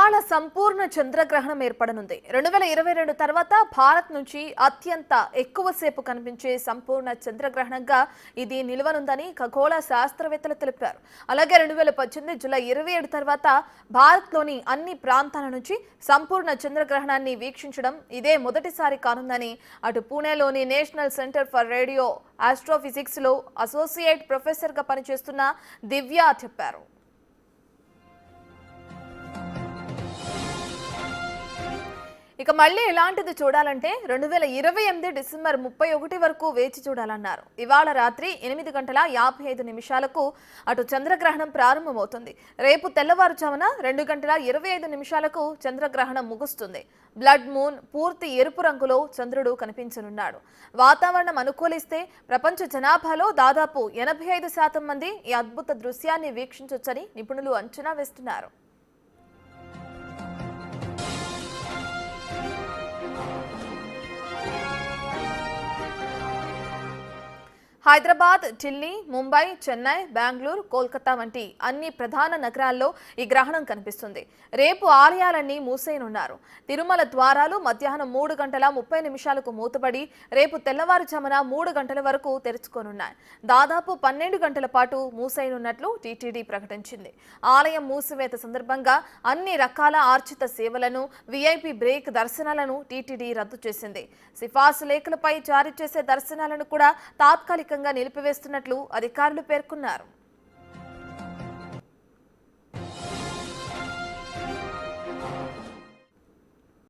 ఇవాళ సంపూర్ణ చంద్రగ్రహణం ఏర్పడనుంది. 2022 తర్వాత భారత్ నుంచి అత్యంత ఎక్కువసేపు కనిపించే సంపూర్ణ చంద్రగ్రహణంగా ఇది నిలవనుందని ఖగోళ శాస్త్రవేత్తలు తెలిపారు. అలాగే 2018 జూలై 27 తర్వాత భారత్లోని అన్ని ప్రాంతాల నుంచి సంపూర్ణ చంద్రగ్రహణాన్ని వీక్షించడం ఇదే మొదటిసారి కానుందని అటు పూణేలోని national centre for radio astrophysics లో అసోసియేట్ ప్రొఫెసర్ గా పనిచేస్తున్న దివ్య చెప్పారు. ఇక మళ్ళీ ఇలాంటిది చూడాలంటే 2028 డిసెంబర్ 31 వరకు వేచి చూడాలన్నారు. ఇవాళ రాత్రి 8 గంటల 55 నిమిషాలకు అటు చంద్రగ్రహణం ప్రారంభమవుతుంది. రేపు తెల్లవారుజామున 2 గంటల 25 నిమిషాలకు చంద్రగ్రహణం ముగుస్తుంది. బ్లడ్ మూన్ పూర్తి ఎరుపు రంగులో చంద్రుడు కనిపించనున్నాడు. వాతావరణం అనుకూలిస్తే ప్రపంచ జనాభాలో దాదాపు 85% మంది ఈ అద్భుత దృశ్యాన్ని వీక్షించొచ్చని నిపుణులు అంచనా వేస్తున్నారు. హైదరాబాద్, ఢిల్లీ, ముంబై, చెన్నై, బెంగళూరు, కోల్కతా వంటి అన్ని ప్రధాన నగరాల్లో ఈ గ్రహణం కనిపిస్తుంది. రేపు ఆలయాలన్నీ మూసేయనున్నారు. తిరుమల ద్వారాలు మధ్యాహ్నం 3 గంటల 30 నిమిషాలకు మూతపడి రేపు తెల్లవారుజామున 3 గంటల వరకు తెరుచుకోనున్నాయి. దాదాపు 12 గంటల పాటు మూసేయనున్నట్లు టీటీడీ ప్రకటించింది. ఆలయం మూసివేత సందర్భంగా అన్ని రకాల ఆర్జిత సేవలను, వీఐపీ బ్రేక్ దర్శనాలను టీటీడీ రద్దు చేసింది. సిఫార్సు లేఖలపై జారీ చేసే దర్శనాలను కూడా తాత్కాలికంగా నిలిపివేస్తున్నట్లు అధికారులు పేర్కొన్నారు.